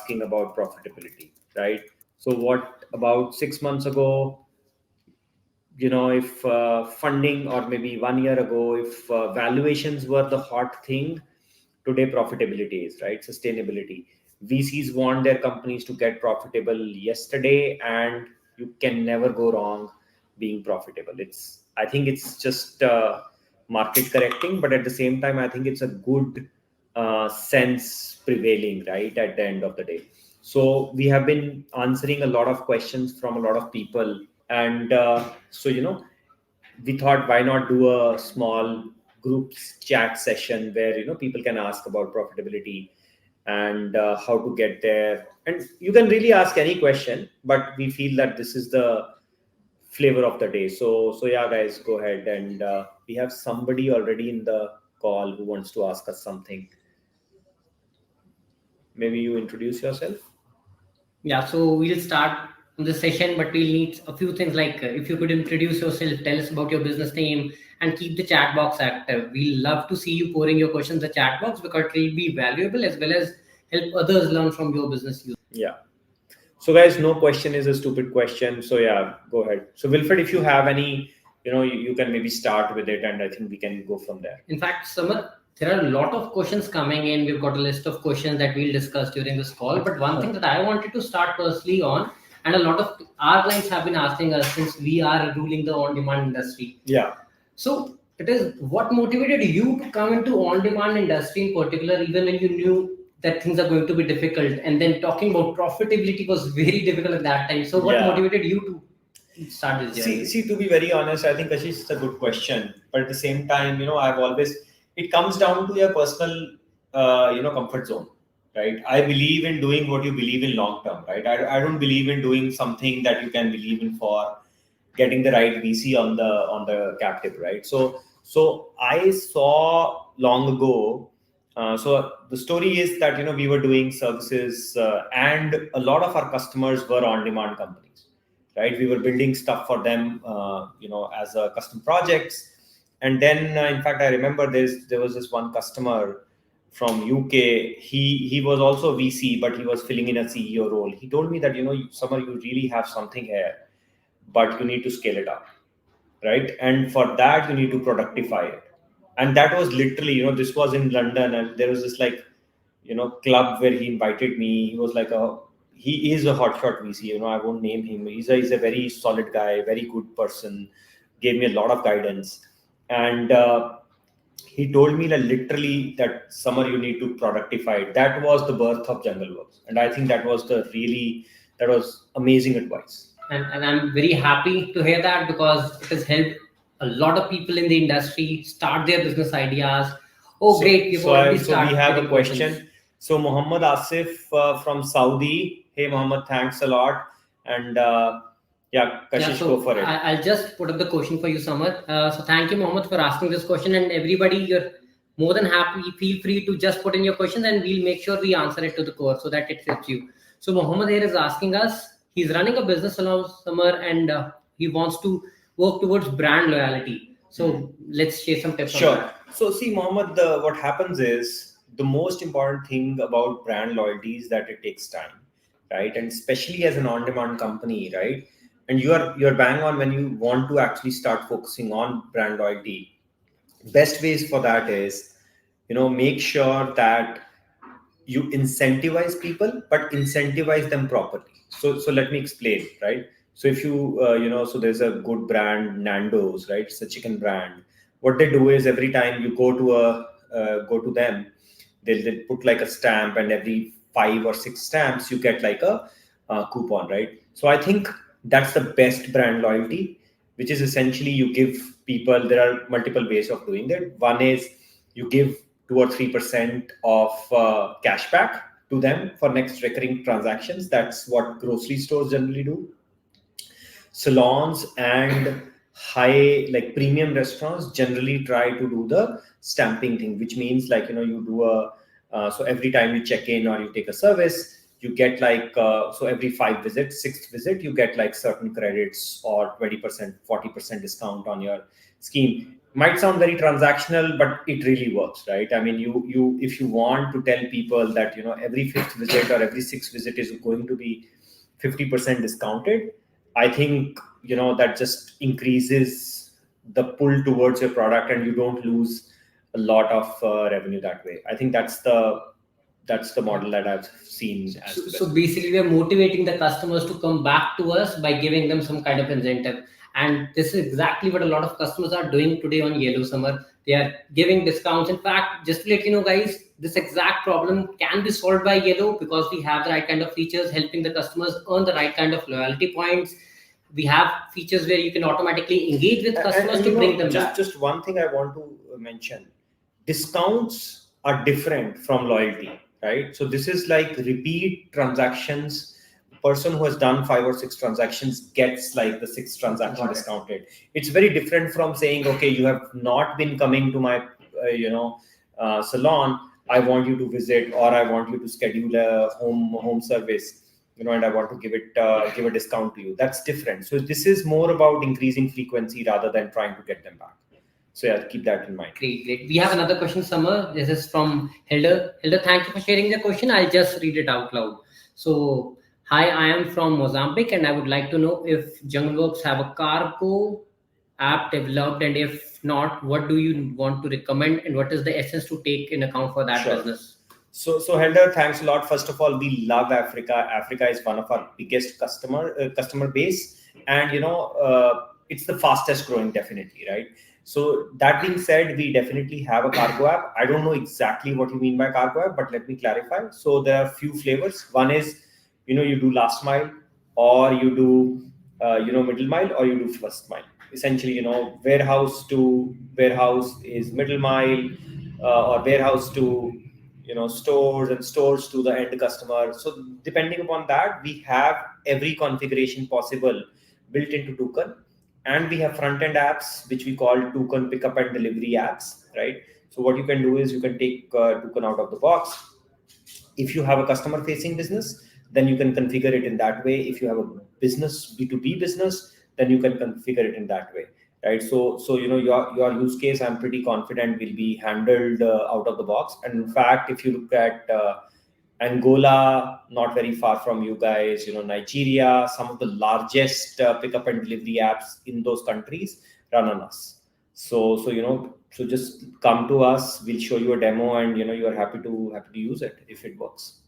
asking about profitability, right? So what about 6 months ago, if funding, or maybe 1 year ago, if valuations were the hot thing, today profitability is, right? Sustainability. VCs want their companies to get profitable yesterday, and you can never go wrong being profitable. I think it's just market correcting, but at the same time, I think it's a good sense prevailing, right, at the end of the day. So we have been answering a lot of questions from a lot of people, and we thought, why not do a small groups chat session where people can ask about profitability and how to get there, and you can really ask any question, but we feel that this is the flavor of the day. So yeah, guys, go ahead, and we have somebody already in the call who wants to ask us something. Maybe you introduce yourself. Yeah, so we'll start the session, but we'll need a few things like if you could introduce yourself, tell us about your business name, and keep the chat box active. We love to see you pouring your questions in the chat box because it will be valuable as well as help others learn from your business use. Yeah. So guys, no question is a stupid question. So yeah, go ahead. So Wilfred, if you have any, you can maybe start with it, and I think we can go from there. In fact, Samar, there are a lot of questions coming in. We've got a list of questions that we'll discuss during this call. But one thing that I wanted to start personally on, and a lot of our clients have been asking us since we are ruling the on-demand industry. Yeah. So it is, what motivated you to come into on-demand industry in particular, even when you knew that things are going to be difficult, and then talking about profitability was very difficult at that time. So what motivated you to start this journey? See, to be very honest, I think Ashish, it's a good question, but at the same time, I've always, it comes down to your personal, comfort zone, right? I believe in doing what you believe in long term, right? I don't believe in doing something that you can believe in for getting the right VC on the captive, right? So I saw long ago. So the story is that we were doing services, and a lot of our customers were on-demand companies, right? We were building stuff for them, as a custom projects. And then, in fact, I remember there was this one customer from UK. He was also a VC, but he was filling in a CEO role. He told me that, Samar, you really have something here, but you need to scale it up, right? And for that, you need to productify it. And that was literally, this was in London, and there was this club where he invited me. He was like he is a hotshot VC, I won't name him. He's a very solid guy, very good person, gave me a lot of guidance. And he told me that literally that summer you need to productify it. That was the birth of Jungleworks. And I think that was amazing advice. And I'm very happy to hear that, because it has helped a lot of people in the industry start their business ideas. Great. We have a question. So Muhammad Asif from Saudi. Hey, Muhammad, thanks a lot. And Kashish, go for it. I'll just put up the question for you, Samar. So thank you, Muhammad, for asking this question. And everybody, you're more than happy. Feel free to just put in your questions, and we'll make sure we answer it to the core so that it fits you. So Muhammad here is asking us, he's running a business along Samar, and he wants to work towards brand loyalty. So let's share some tips. Sure. On that. So see, Mohammed, what happens is the most important thing about brand loyalty is that it takes time, right? And especially as an on-demand company, right? And you're bang on when you want to actually start focusing on brand loyalty. Best ways for that is, make sure that you incentivize people, but incentivize them properly. So let me explain, right? So if you, so there's a good brand, Nando's, right? It's a chicken brand. What they do is every time you go to them, they'll put like a stamp, and every 5 or 6 stamps, you get like a coupon, right? So I think that's the best brand loyalty, which is essentially you give people, there are multiple ways of doing that. One is you give 2 or 3% of cashback to them for next recurring transactions. That's what grocery stores generally do. Salons and high, like premium restaurants, generally try to do the stamping thing, which means like, you do so every time you check in or you take a service, you get like, so every 5 visits, 6th visit, you get like certain credits or 20%, 40% discount on your scheme. might sound very transactional, but it really works, right? I mean, you if you want to tell people that every fifth visit or every sixth visit is going to be 50% discounted, I think that just increases the pull towards your product, and you don't lose a lot of revenue that way. I think that's the model that I've seen as the So best. basically, we are motivating the customers to come back to us by giving them some kind of incentive. And this is exactly what a lot of customers are doing today on Yellow Summer. They are giving discounts. In fact, just to let you know, guys, this exact problem can be solved by Yellow because we have the right kind of features helping the customers earn the right kind of loyalty points. We have features where you can automatically engage with customers And to bring them just back. just one thing I want to mention: discounts are different from loyalty, right? So this is like repeat transactions. Person who has done 5 or 6 transactions gets like the sixth transaction Got it. discounted. It's very different from saying, okay, you have not been coming to my salon. I want you to visit, or I want you to schedule a home service, and I want to give a discount to you. That's different. So this is more about increasing frequency rather than trying to get them back. So yeah, keep that in mind. Great, great. We have another question, Summer. This is from Hilda. Hilda, thank you for sharing the question. I'll just read it out loud. So, hi, I am from Mozambique, and I would like to know if Jungleworks have a cargo app developed, and if not, what do you want to recommend, and what is the essence to take in account for that Sure. business? So Helder, thanks a lot. First of all, we love Africa. Africa is one of our biggest customer base, and it's the fastest growing, definitely, right? So that being said, we definitely have a cargo app. I don't know exactly what you mean by cargo app, but let me clarify. So there are a few flavors. One is, you do last mile, or you do middle mile, or you do first mile. Essentially, warehouse to warehouse is middle mile, or warehouse to stores, and stores to the end customer. So depending upon that, we have every configuration possible built into Toucan, and we have front end apps which we call Toucan pickup and delivery apps, right? So what you can do is you can take Toucan out of the box. If you have a customer facing business, then you can configure it in that way. If you have a business, B2B business, then you can configure it in that way, right? So your use case, I'm pretty confident, will be handled out of the box. And in fact, if you look at Angola, not very far from you guys, Nigeria, some of the largest pickup and delivery apps in those countries run on us. So just come to us, we'll show you a demo, and you are happy to use it if it works.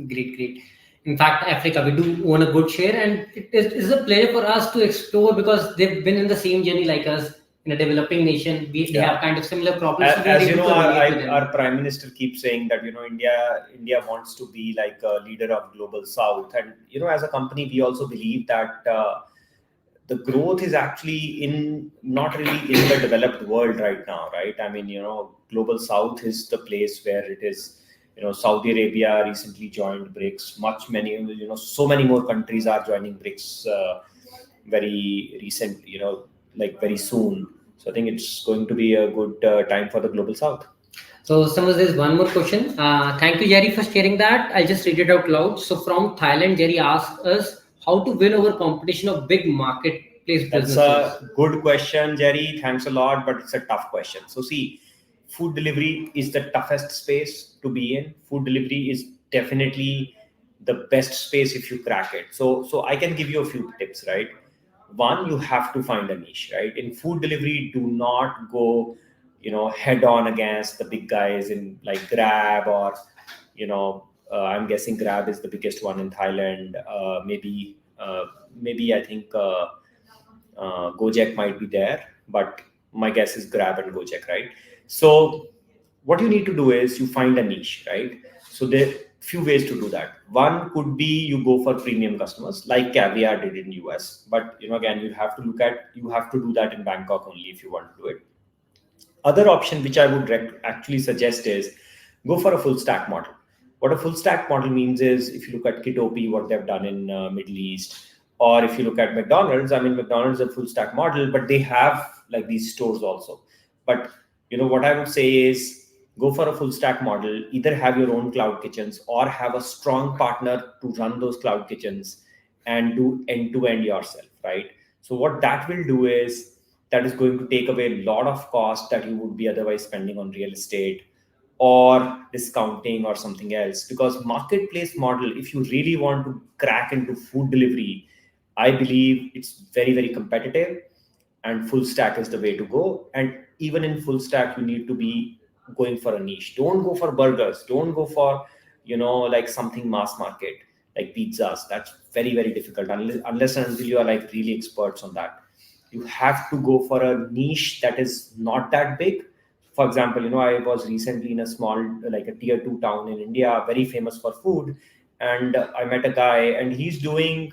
Great, great. In fact, Africa, we do own a good share, and it is a pleasure for us to explore because they've been in the same journey like us in a developing nation. They have kind of similar problems, so we are As you able know, to relate to them. our prime minister keeps saying that India wants to be like a leader of global south, and as a company we also believe that the growth is actually in not really in the developed world right now, right? I mean, global south is the place where it is. Saudi Arabia recently joined BRICS. So many more countries are joining BRICS very recently. Like very soon. So I think it's going to be a good time for the global south. So, Samas, there's one more question. Thank you, Jerry, for sharing that. I'll just read it out loud. So, from Thailand, Jerry asked us how to win over competition of big marketplace That's businesses. a good question, Jerry. Thanks a lot, but it's a tough question. So, see, food delivery is the toughest space to be in. Food delivery is definitely the best space if you crack it. So I can give you a few tips, right? One, you have to find a niche, right? In food delivery, do not go, head on against the big guys in like Grab, or, I'm guessing Grab is the biggest one in Thailand. Maybe I think. Gojek might be there, but my guess is Grab and Gojek, right? So what you need to do is you find a niche, right? So there are few ways to do that. One could be you go for premium customers like Caviar did in US, but again you have to do that in Bangkok only if you want to do it. Other option which I would actually suggest is go for a full stack model. What a full stack model means is, if you look at Kitopi, what they've done in Middle East, or if you look at McDonald's, I mean, McDonald's is a full stack model, but they have like these stores also. But what I would say is go for a full stack model. Either have your own cloud kitchens or have a strong partner to run those cloud kitchens and do end to end yourself, right? So what that will do is that is going to take away a lot of cost that you would be otherwise spending on real estate or discounting or something else. Because marketplace model, if you really want to crack into food delivery, I believe it's very, very competitive, and full stack is the way to go. And even in full stack, you need to be going for a niche. Don't go for burgers, don't go for like something mass market like pizzas. That's very, very difficult unless and until you are like really experts on that. You have to go for a niche that is not that big. For example, I was recently in a small, like a tier 2 town in India, very famous for food. And I met a guy and he's doing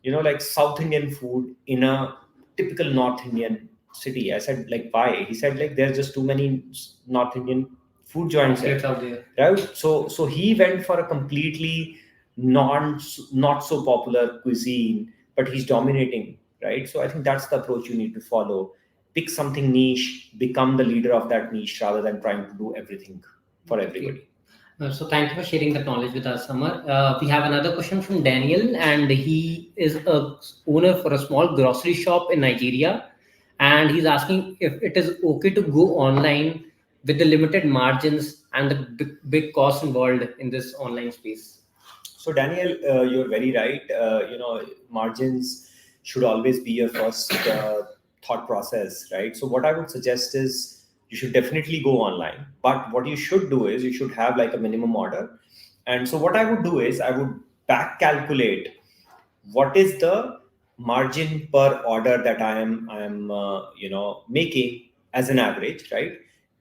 like South Indian food in a typical North Indian city. I said, like, why? He said, like, there's just too many North Indian food joints Outlets here, out there. right? So he went for a completely not so popular cuisine, but he's dominating, right? So I think that's the approach you need to follow. Pick something niche, become the leader of that niche rather than trying to do everything for everybody. So thank you for sharing that knowledge with us, Samar. We have another question from Daniel, and he is a owner for a small grocery shop in Nigeria, and he's asking if it is okay to go online with the limited margins and the big cost involved in this online space. So Daniel, you're very right. Margins should always be your first thought process, right? So what I would suggest is you should definitely go online, but what you should do is you should have like a minimum order. And so what I would do is I would back calculate what is the margin per order that I am making as an average, right?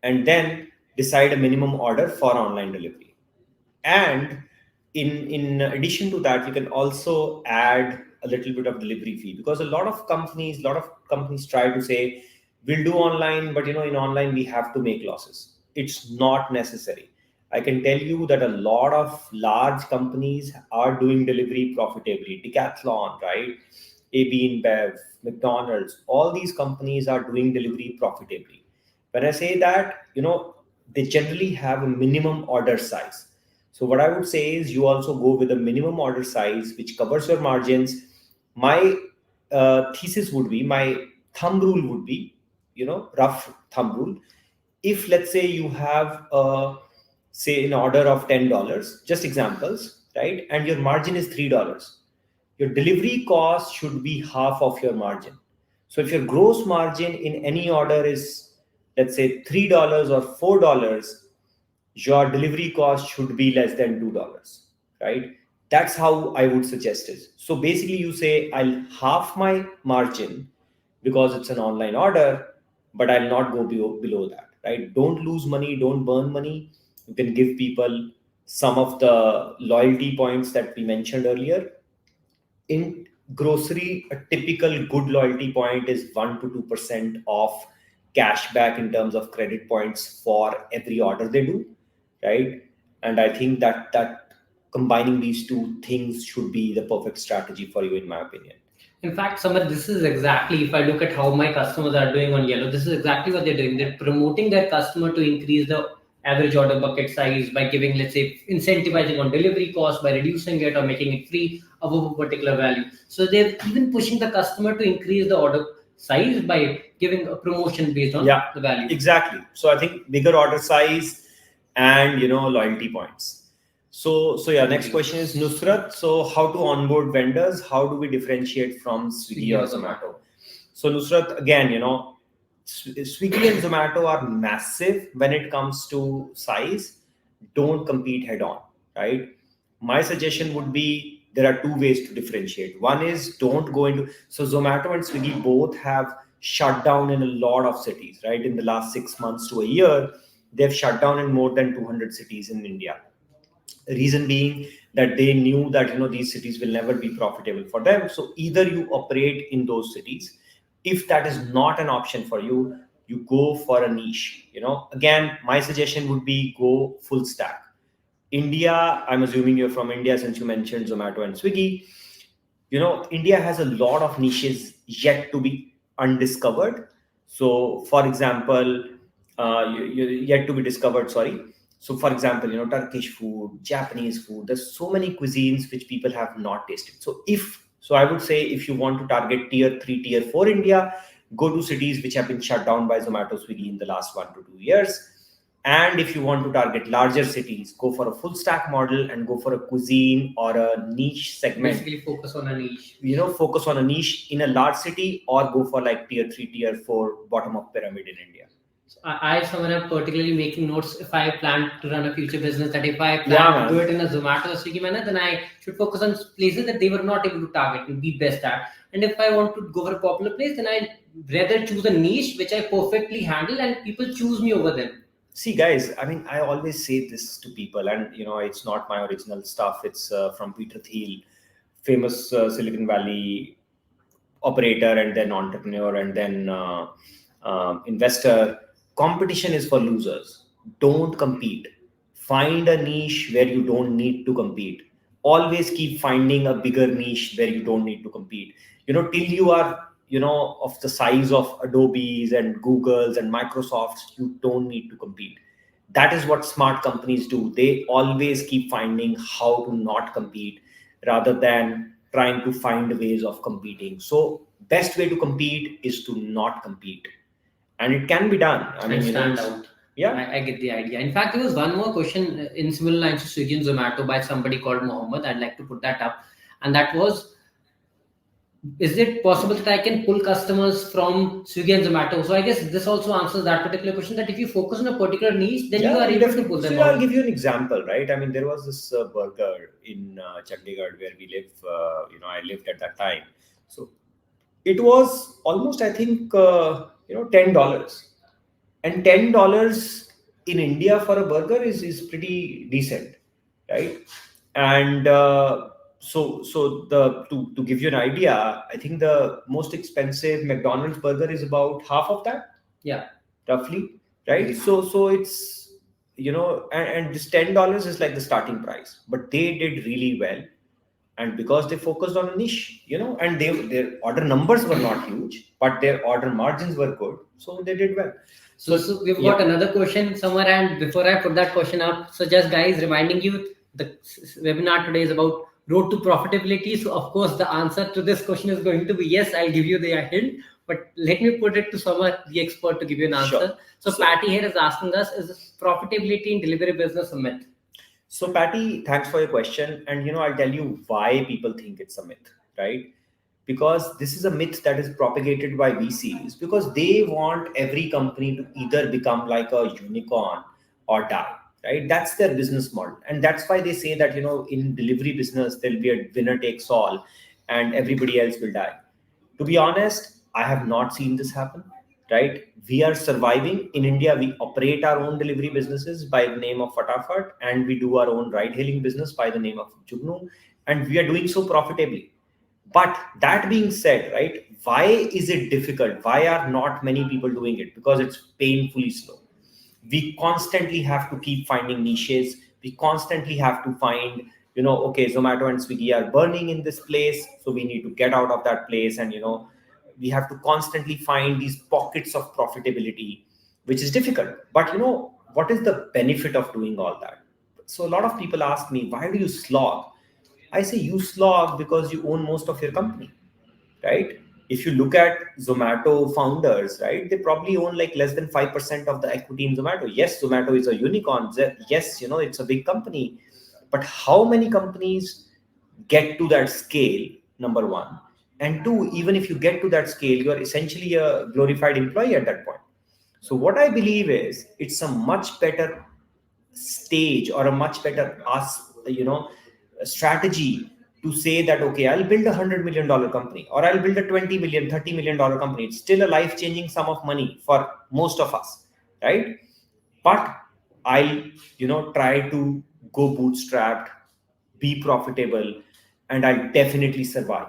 And then decide a minimum order for online delivery. And in addition to that, you can also add a little bit of delivery fee, because a lot of companies try to say we'll do online, but in online we have to make losses. It's not necessary. I can tell you that a lot of large companies are doing delivery profitably. Decathlon, right? AB InBev, McDonald's, all these companies are doing delivery profitably. When I say that, they generally have a minimum order size. So what I would say is you also go with a minimum order size which covers your margins. My thesis would be, my thumb rule would be, rough thumb rule. If let's say you have say an order of $10, just examples, right? And your margin is $3, your delivery cost should be half of your margin. So if your gross margin in any order is, let's say, $3 or $4, your delivery cost should be less than $2, right? That's how I would suggest it. So basically, you say, I'll half my margin because it's an online order, but I'll not go below that, right? Don't lose money, don't burn money. You can give people some of the loyalty points that we mentioned earlier. In grocery, a typical good loyalty point is 1 to 2% of cash back in terms of credit points for every order they do, right? And I think that combining these two things should be the perfect strategy for you, in my opinion. In fact, Samar, this is exactly, if I look at how my customers are doing on Yellow, this is exactly what they're doing. They're promoting their customer to increase the average order bucket size by giving, let's say, incentivizing on delivery cost, by reducing it or making it free above a particular value. So they're even pushing the customer to increase the order size by giving a promotion based on Yeah, the value. exactly. So I think bigger order size and loyalty points. So yeah, next question is Nusrat. So how to onboard vendors? How do we differentiate from Swiggy or Zomato? So Nusrat, again, Swiggy and Zomato are massive when it comes to size. Don't compete head on, right? My suggestion would be there are two ways to differentiate. One is don't go into, so Zomato and Swiggy both have shut down in a lot of cities, right? In the last 6 months to a year, they've shut down in more than 200 cities in India. Reason being that they knew that these cities will never be profitable for them. So either you operate in those cities. If that is not an option for you, you go for a niche. Again, my suggestion would be go full stack. India, I'm assuming you're from India since you mentioned Zomato and Swiggy. India has a lot of niches yet to be undiscovered. So for example, yet to be discovered, sorry. So for example, Turkish food, Japanese food, there's so many cuisines which people have not tasted. So I would say if you want to target tier 3, tier 4 India, go to cities which have been shut down by Zomato, Swiggy in the last 1 to 2 years. And if you want to target larger cities, go for a full stack model and go for a cuisine or a niche segment. Basically, focus on a niche. Focus on a niche in a large city, or go for like tier 3, tier 4, bottom of pyramid in India. So I someone am particularly making notes if I plan to run a future business, that if I plan to do it in a Zomato or Swiggy manner, then I should focus on places that they were not able to target and be best at. And if I want to go for a popular place, then I rather choose a niche which I perfectly handle and people choose me over them. See, guys, I mean, I always say this to people, and it's not my original stuff. It's from Peter Thiel, famous Silicon Valley operator, and then entrepreneur, and then investor. Competition is for losers. Don't compete. Find a niche where you don't need to compete. Always keep finding a bigger niche where you don't need to compete. Till you are of the size of Adobe's and Google's and Microsoft's, you don't need to compete. That is what smart companies do. They always keep finding how to not compete rather than trying to find ways of competing. So best way to compete is to not compete, and it can be done. I mean, stand out. Yeah, I get the idea. In fact, there was one more question in similar lines to Swiggy and Zomato by somebody called Mohammed. I'd like to put that up, and that was, is it possible that I can pull customers from Swiggy and Zomato? So I guess this also answers that particular question, that if you focus on a particular niche, then you are able to pull them out. I'll give you an example, right? I mean, there was this burger in Chandigarh where we live. I lived at that time. So it was almost, I think, $10. And $10 in India for a burger is pretty decent, right? And so to give you an idea, I think the most expensive McDonald's burger is about half of that. Yeah, roughly, right? So it's and this $10 is like the starting price, but they did really well, and because they focused on a niche, and their order numbers were not huge, but their order margins were good, so they did well. So we've got another question somewhere, and before I put that question up, so just guys, reminding you, the webinar today is about road to profitability. So of course, the answer to this question is going to be yes. I'll give you the hint, but let me put it to someone, the expert, to give you an answer. Sure. So Patty here is asking us, is profitability in delivery business a myth? So Patty, thanks for your question. And I'll tell you why people think it's a myth, right? Because this is a myth that is propagated by VCs, because they want every company to either become like a unicorn or die, right? That's their business model. And that's why they say that, in delivery business, there'll be a winner takes all and everybody else will die. To be honest, I have not seen this happen, right? We are surviving in India. We operate our own delivery businesses by the name of Fatafat, and we do our own ride hailing business by the name of Jugnu, and we are doing so profitably. But that being said, right, why is it difficult? Why are not many people doing it? Because it's painfully slow. We constantly have to keep finding niches. We constantly have to find, okay, Zomato and Swiggy are burning in this place, so we need to get out of that place. And, we have to constantly find these pockets of profitability, which is difficult. But, what is the benefit of doing all that? So a lot of people ask me, why do you slog? I say you slog because you own most of your company, right? If you look at Zomato founders, right, they probably own like less than 5% of the equity in Zomato. Yes, Zomato is a unicorn. Yes, it's a big company. But how many companies get to that scale, number one? And two, even if you get to that scale, you are essentially a glorified employee at that point. So what I believe is it's a much better stage or a much better strategy to say that, okay, I'll build $100 million company, or I'll build a $20 million, $30 million company. It's still a life-changing sum of money for most of us, right? But I'll, try to go bootstrapped, be profitable, and I'll definitely survive,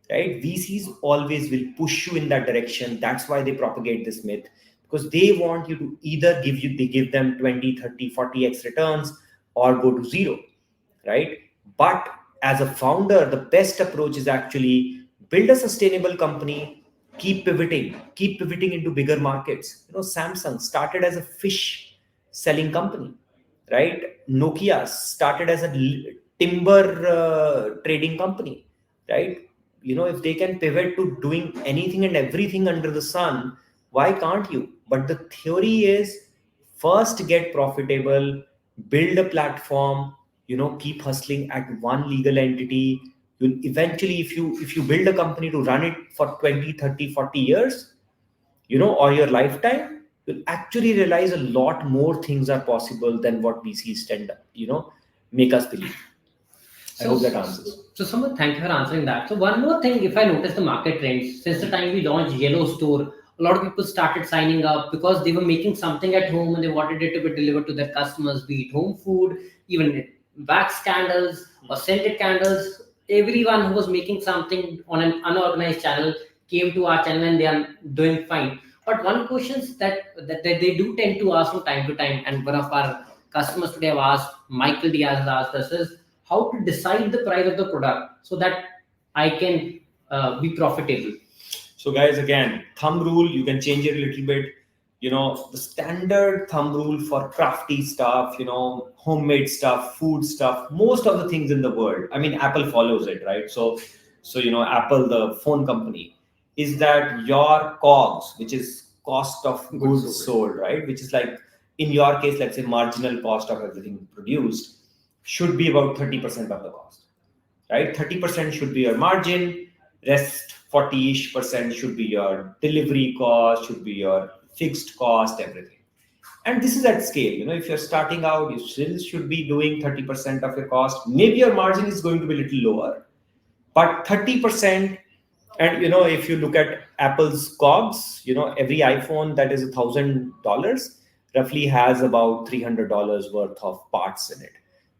right? VCs always will push you in that direction. That's why they propagate this myth, because they want you to either give them 20, 30, 40x returns or go to zero, right? But as a founder, the best approach is actually build a sustainable company, keep pivoting into bigger markets. Samsung started as a fish selling company, right? Nokia started as a timber trading company, right? if they can pivot to doing anything and everything under the sun, why can't you? But the theory is, first get profitable, build a platform, keep hustling at one legal entity. You'll eventually, if you build a company to run it for 20, 30, 40 years, or your lifetime, you'll actually realize a lot more things are possible than what VCs tend, make us believe. I hope that answers. So, Samar, thank you for answering that. So, one more thing, if I notice the market trends, since the time we launched Yellow Store, a lot of people started signing up because they were making something at home and they wanted it to be delivered to their customers, be it home food, even wax candles or scented candles. Everyone who was making something on an unorganized channel came to our channel and they are doing fine. But one question that they do tend to ask from time to time, and one of our customers today have asked, Michael Diaz has asked us, is how to decide the price of the product so that I can be profitable. So guys, again, thumb rule, you can change it a little bit. The standard thumb rule for crafty stuff, homemade stuff, food stuff, most of the things in the world. I mean, Apple follows it, right? So Apple, the phone company, is that your COGS, which is cost of goods sold, right? Which is like, in your case, let's say marginal cost of everything produced, should be about 30% of the cost, right? 30% should be your margin, rest 40-ish% should be your delivery cost, should be your fixed cost, everything. And this is at scale. If you're starting out, you still should be doing 30% of your cost. Maybe your margin is going to be a little lower, but 30%. And if you look at Apple's COGS, every iPhone that is $1,000 roughly has about $300 worth of parts in it.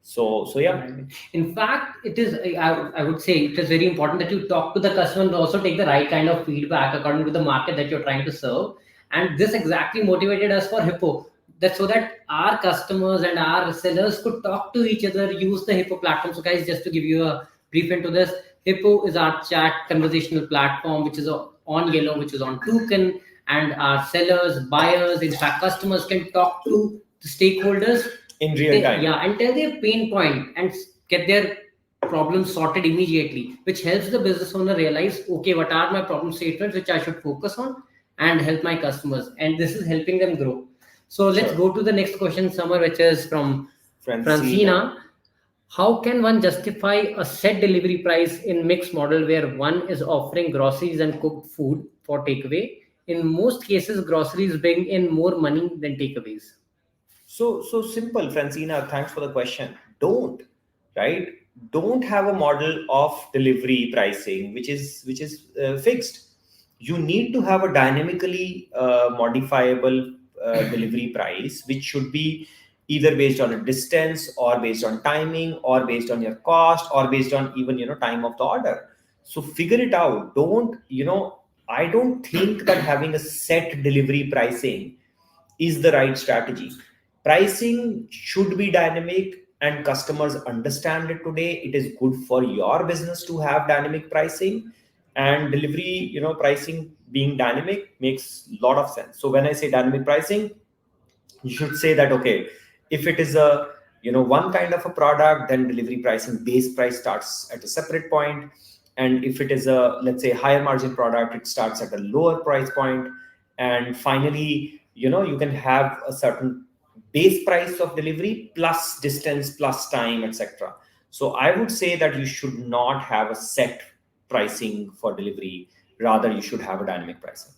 So yeah. In fact, it is, I would say it is very important that you talk to the customer and also take the right kind of feedback according to the market that you're trying to serve. And this exactly motivated us for Hippo, that so that our customers and our sellers could talk to each other, use the Hippo platform. So guys, just to give you a brief into this, Hippo is our chat conversational platform, which is on Yellow, which is on Token, and our sellers, buyers, in fact, customers can talk to the stakeholders in real time. Yeah, and tell their pain point and get their problems sorted immediately, which helps the business owner realize, okay, what are my problem statements which I should focus on and help my customers. And this is helping them grow. So let's go to the next question, Samar, which is from Francina. How can one justify a set delivery price in mixed model where one is offering groceries and cooked food for takeaway? In most cases, groceries bring in more money than takeaways. So simple, Francina. Thanks for the question. Don't have a model of delivery pricing which is fixed. You need to have a dynamically modifiable delivery price, which should be either based on a distance or based on timing or based on your cost or based on even time of the order. So figure it out. I don't think that having a set delivery pricing is the right strategy. Pricing should be dynamic, and customers understand it today. It is good for your business to have dynamic pricing, and delivery, pricing being dynamic makes a lot of sense. So when I say dynamic pricing, you should say that, okay, if it is a one kind of a product, then delivery pricing base price starts at a separate point. And if it is a, let's say, higher margin product, it starts at a lower price point. And finally, you can have a certain base price of delivery plus distance plus time, etc. So I would say that you should not have a set pricing for delivery. Rather, you should have a dynamic pricing.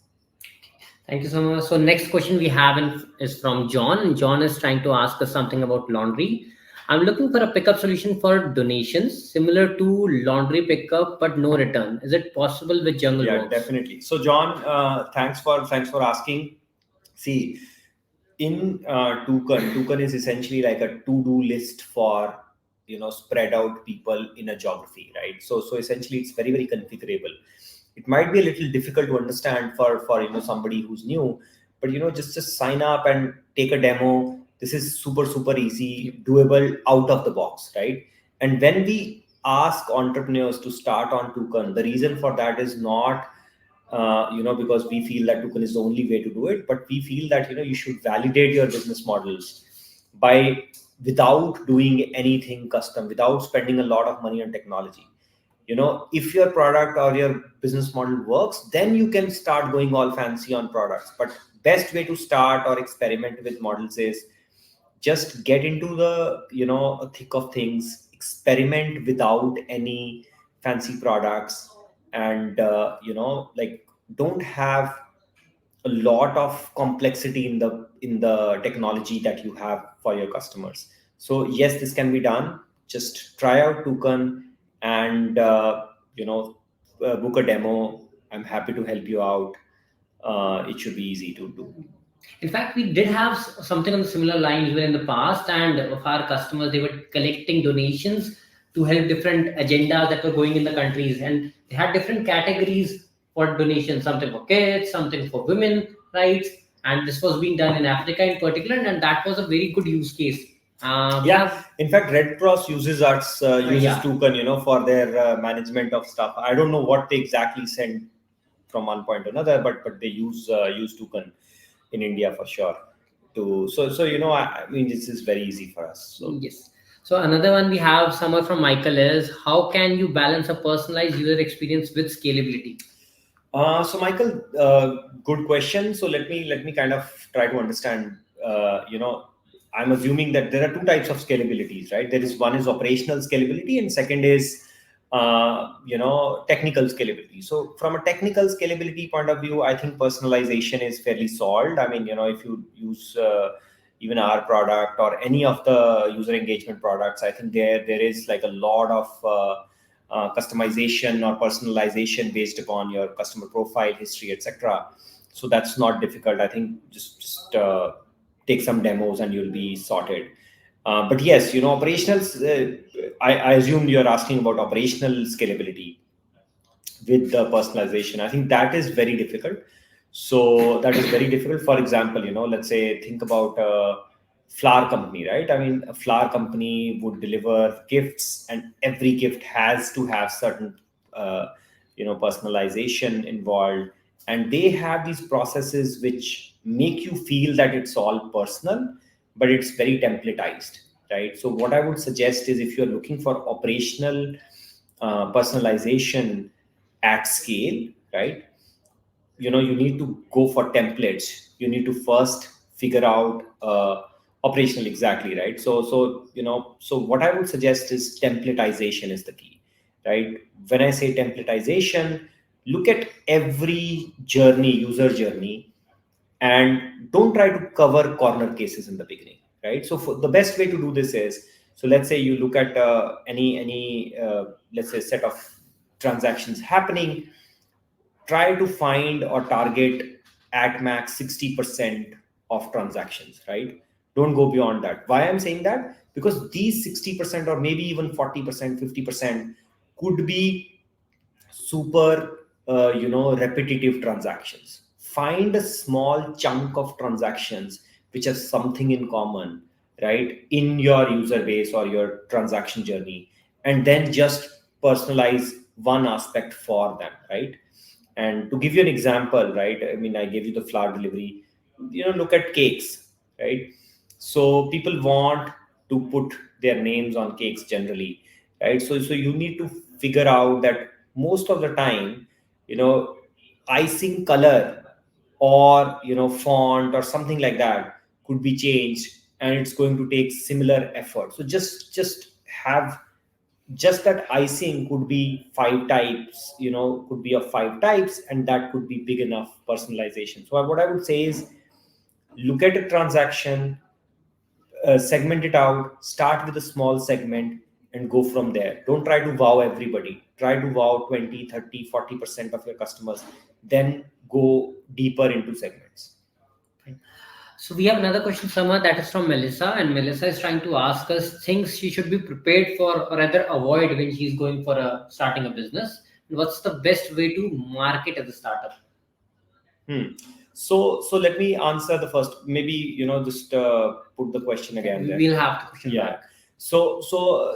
Thank you so much. So next question we have is from John. John is trying to ask us something about laundry. I'm looking for a pickup solution for donations, similar to laundry pickup, but no return. Is it possible with Jungleworks? Yeah, definitely. So John, thanks for asking. See, in Token is essentially like a to-do list for spread out people in a geography, right? So essentially it's very, very configurable. It might be a little difficult to understand for somebody who's new, but just sign up and take a demo. This is super easy, doable out of the box, right? And when we ask entrepreneurs to start on Token, the reason for that is not because we feel that Token is the only way to do it, but we feel that you should validate your business models without doing anything custom, without spending a lot of money on technology. If your product or your business model works, then you can start going all fancy on products. But best way to start or experiment with models is just get into the thick of things, experiment without any fancy products, and like, don't have a lot of complexity in the technology that you have for your customers. So yes, this can be done. Just try out token, and book a demo. I'm happy to help you out. It should be easy to do. In fact, we did have something on the similar lines where in the past, and of our customers, they were collecting donations to help different agendas that were going in the countries, and they had different categories for donations, something for kids, something for women rights, and this was being done in Africa in particular, and that was a very good use case. Yeah, in fact, Red Cross uses us uses Yeah. token, for their management of stuff. I don't know what they exactly send from one point to another, but they use token in India for sure. I mean, this is very easy for us. So Yes. So another one we have somewhere from Michael is, how can you balance a personalized user experience with scalability? So Michael, good question. So let me kind of try to understand. I'm assuming that there are two types of scalabilities, right? There is one is operational scalability, and second is technical scalability. So from a technical scalability point of view, I think personalization is fairly solved. I mean, if you use even our product or any of the user engagement products, I think there is like a lot of customization or personalization based upon your customer profile history, etc. So that's not difficult. I think just take some demos and you'll be sorted. But yes, operationals. I assume you're asking about operational scalability with the personalization. I think that is very difficult. So that is very difficult. For example, let's say think about a flower company, right? I mean, a flower company would deliver gifts, and every gift has to have certain, personalization involved, and they have these processes which make you feel that it's all personal, but it's very templatized, right? So what I would suggest is, if you're looking for operational personalization at scale, right? You need to go for templates. You need to first figure out operational, exactly, right? So what I would suggest is templatization is the key, right? When I say templatization, look at every user journey, and don't try to cover corner cases in the beginning, right? So the best way to do this is, so let's say you look at any let's say set of transactions happening. Try to find or target at max 60% of transactions, right? Don't go beyond that. Why I'm saying that? Because these 60%, or maybe even 40%, 50%, could be super repetitive transactions. Find a small chunk of transactions which have something in common, right, in your user base or your transaction journey, and then just personalize one aspect for them, right? And to give you an example, right, I mean, I gave you the flower delivery. Look at cakes, right? So people want to put their names on cakes generally, right? So you need to figure out that most of the time, icing color or font or something like that could be changed, and it's going to take similar effort. So just have, just that icing could be 5 types, could be of 5 types, and that could be big enough personalization. So what I would say is, look at a transaction, segment it out, start with a small segment, and go from there. Don't try to wow everybody. Try to wow 20, 30, 40% of your customers, then go deeper into segments. So we have another question, Sama, that is from Melissa, and Melissa is trying to ask us things she should be prepared for, or rather avoid, when she's going for starting a business. And what's the best way to market as a startup? So let me answer the first. Maybe just put the question again there. We'll have the question Yeah. back. So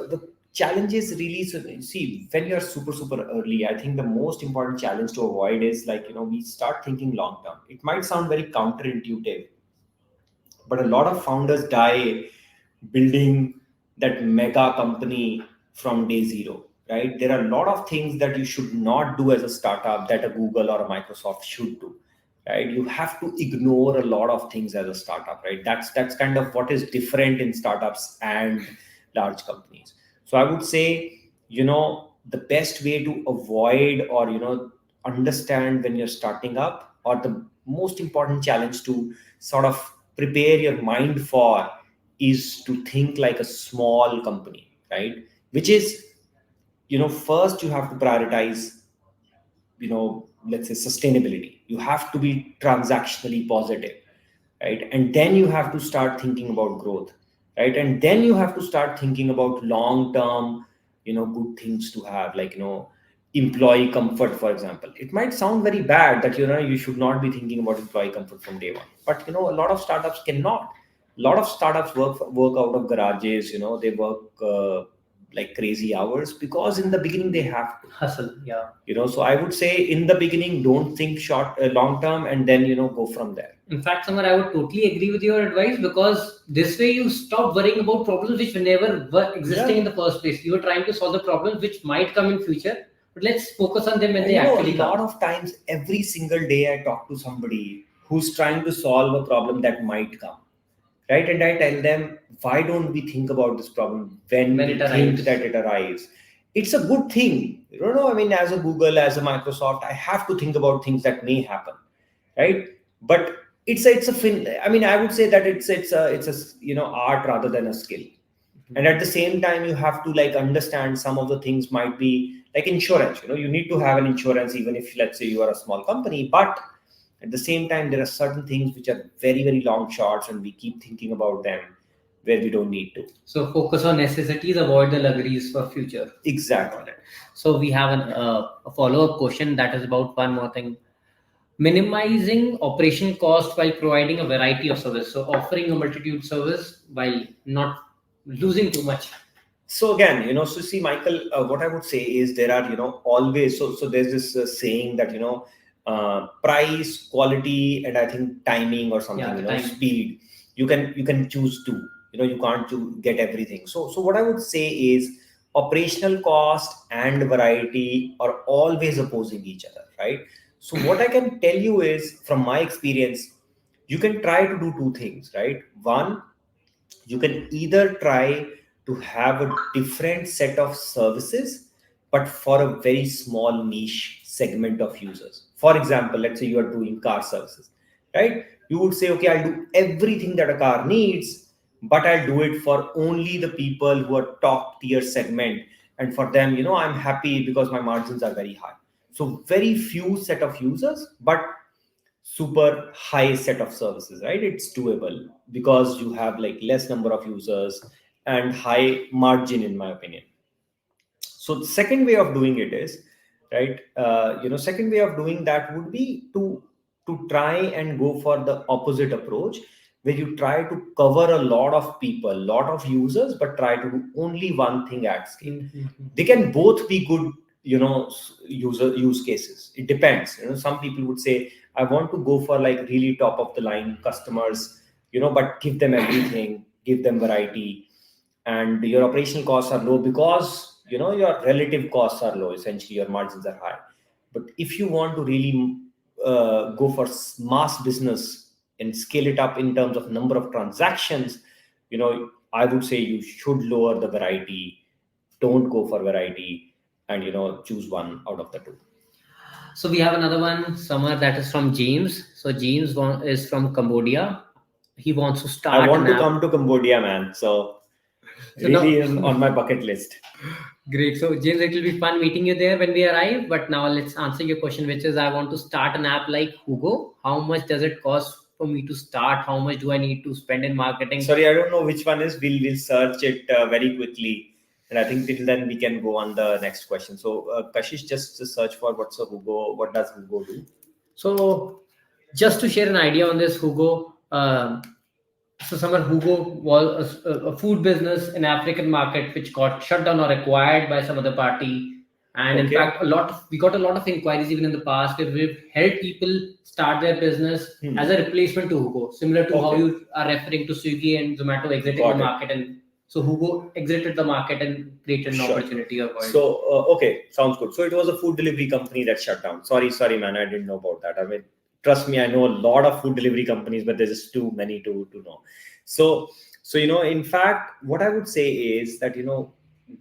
the challenge is really, so see, when you're super early, I think the most important challenge to avoid is, like, we start thinking long term. It might sound very counterintuitive, but a lot of founders die building that mega company from day zero, right? There are a lot of things that you should not do as a startup that a Google or a Microsoft should do, right? You have to ignore a lot of things as a startup, right? That's kind of what is different in startups and large companies. So I would say, the best way to avoid or, understand when you're starting up, or the most important challenge to sort of prepare your mind for, is to think like a small company, right? Which is, first you have to prioritize, let's say sustainability. You have to be transactionally positive, right? And then you have to start thinking about growth, right? And then you have to start thinking about long term, good things to have, like, employee comfort, for example. It might sound very bad that, you should not be thinking about employee comfort from day one, but, a lot of startups cannot. A lot of startups work out of garages. They work like crazy hours because in the beginning they have to. Hustle, yeah. So I would say, in the beginning, don't think long term, and then, go from there. In fact, Samar, I would totally agree with your advice, because this way you stop worrying about problems which never were existing Yeah. in the first place. You are trying to solve the problems which might come in future, but let's focus on them when And, they actually a lot come. of times, every single day, I talk to somebody who's trying to solve a problem that might come, right? And I tell them, why don't we think about this problem when When we it think arrives. that it arrives? It's a good thing. I mean, as a Google, as a Microsoft, I have to think about things that may happen, right? But I mean, I would say that it's a art rather than a skill. And at the same time, you have to like understand some of the things might be like insurance. You need to have an insurance, even if, let's say, you are a small company. But at the same time, there are certain things which are very, very long shots, and we keep thinking about them where we don't need to. So focus on necessities, avoid the luxuries for future. Exactly. So we have a follow-up question that is about one more thing: minimizing operation cost while providing a variety of service. So offering a multitude service while not losing too much. So again, so see, Michael, what I would say is, there are, always, so there's this saying that, price, quality, and I think timing or something, Yeah, the time. speed. You can choose two. You can't get everything. So what I would say is, operational cost and variety are always opposing each other, right? So what I can tell you is, from my experience, you can try to do two things, right? One, you can either try to have a different set of services, but for a very small niche segment of users. For example, let's say you are doing car services, right? You would say, okay, I'll do everything that a car needs, but I'll do it for only the people who are top tier segment. And for them, I'm happy because my margins are very high. So very few set of users, but super high set of services, right? It's doable because you have like less number of users and high margin, in my opinion. So the second way of doing it is, right, second way of doing that would be to try and go for the opposite approach, where you try to cover a lot of people, lot of users, but try to do only one thing at scale. Mm-hmm. They can both be good, use cases. It depends. Some people would say, I want to go for like really top of the line customers, but give them everything, give them variety, and your operational costs are low because, your relative costs are low. Essentially, your margins are high. But if you want to really go for mass business and scale it up in terms of number of transactions, I would say you should lower the variety. Don't go for variety, and choose one out of the two. So we have another one, Summer, that is from James. So James is from Cambodia. He wants to start. I want an to app. come to Cambodia, man. So So now, really on my bucket list. great. So James, it will be fun meeting you there when we arrive. But now let's answer your question, which is, I want to start an app like Hugo. How much does it cost for me to start? How much do I need to spend in marketing? Sorry, I don't know which one is. We'll search it very quickly, and I think till then we can go on the next question. So Kashish, just search for what's a Hugo. What does Hugo do? So just to share an idea on this, Hugo. So Samar, Hugo was a food business in African market which got shut down or acquired by some other party. And in Okay. fact, we got a lot of inquiries even in the past where we've helped people start their business as a replacement to Hugo, similar to how Okay. you are referring to Swiggy and Zomato exiting Got the it. market and So who exited the market and created an Sure. opportunity or void? So, okay, sounds good. So it was a food delivery company that shut down. Sorry, man, I didn't know about that. I mean, trust me, I know a lot of food delivery companies, but there's just too many to know. So, in fact, what I would say is that,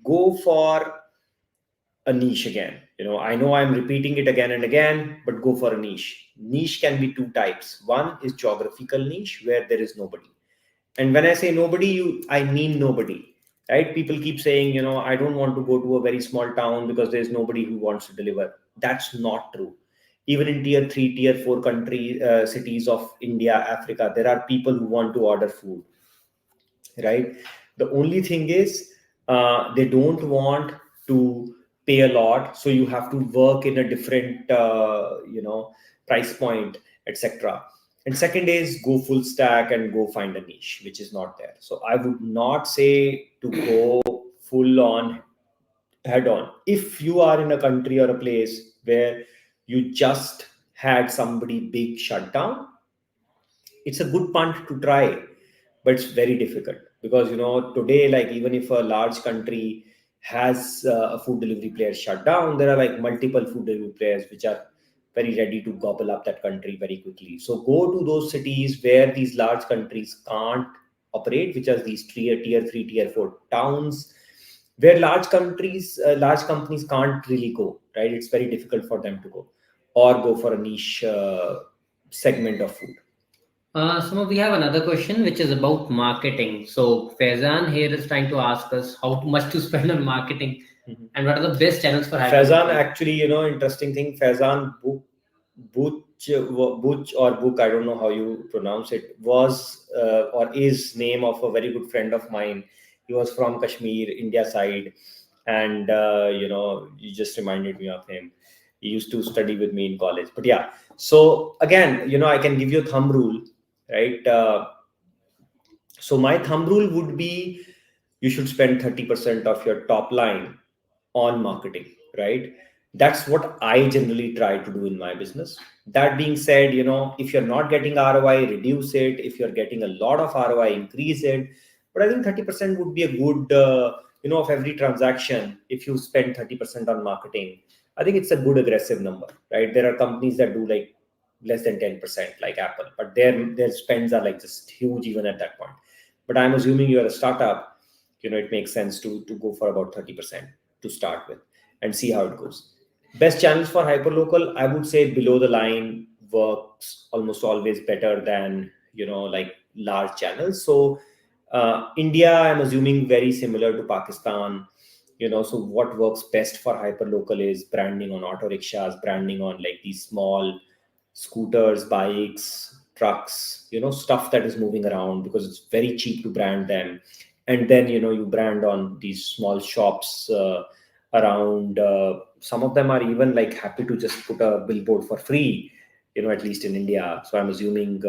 go for a niche again. I know I'm repeating it again and again, but go for a niche. Niche can be two types. One is geographical niche where there is nobody. And when I say nobody, I mean nobody, right? People keep saying, I don't want to go to a very small town because there's nobody who wants to deliver. That's not true. Even in tier 3, tier 4 country cities of India, Africa, there are people who want to order food, right? The only thing is, they don't want to pay a lot, so you have to work in a different price point, etc. And second is, go full stack and go find a niche which is not there. So I would not say to go full on, head on. If you are in a country or a place where you just had somebody big shut down, it's a good punt to try, but it's very difficult because today, like, even if a large country has a food delivery player shut down, there are like multiple food delivery players which are very ready to gobble up that country very quickly. So go to those cities where these large countries can't operate, which are these tier 3, tier 4 towns, where large companies can't really go, right? It's very difficult for them to go, or go for a niche segment of food. So we have another question which is about marketing. So Faizan here is trying to ask us how much to spend on marketing and what are the best channels for Faizan, hyperlocal. actually, interesting thing. Faizan Butch or Book, I don't know how you pronounce it, was or is name of a very good friend of mine. He was from Kashmir, India side, and you just reminded me of him. He used to study with me in college. But yeah, so again, I can give you a thumb rule, right? So my thumb rule would be, you should spend 30% of your top line on marketing, right? That's what I generally try to do in my business. That being said, if you're not getting ROI, reduce it. If you're getting a lot of ROI, increase it. But I think 30% would be a good, of every transaction, if you spend 30% on marketing, I think it's a good aggressive number, right? There are companies that do like less than 10%, like Apple, but their spends are like just huge even at that point. But I'm assuming you're a startup, it makes sense to go for about 30% to start with and see how it goes. Best channels for hyperlocal, I would say below the line works almost always better than like large channels. So India, I'm assuming very similar to Pakistan. So what works best for hyperlocal is branding on auto rickshaws, branding on like these small scooters, bikes, trucks, stuff that is moving around, because it's very cheap to brand them. And then you brand on these small shops around. Some of them are even like happy to just put a billboard for free, at least in India. So I'm assuming,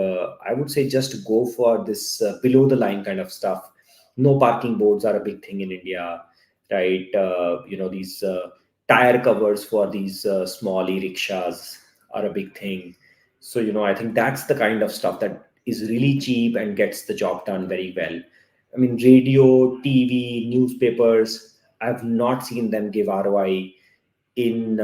I would say, just go for this below the line kind of stuff. No parking boards are a big thing in India, right? These tire covers for these small e-rickshaws are a big thing. So I think that's the kind of stuff that is really cheap and gets the job done very well. I mean, radio, TV, newspapers, I've not seen them give ROI in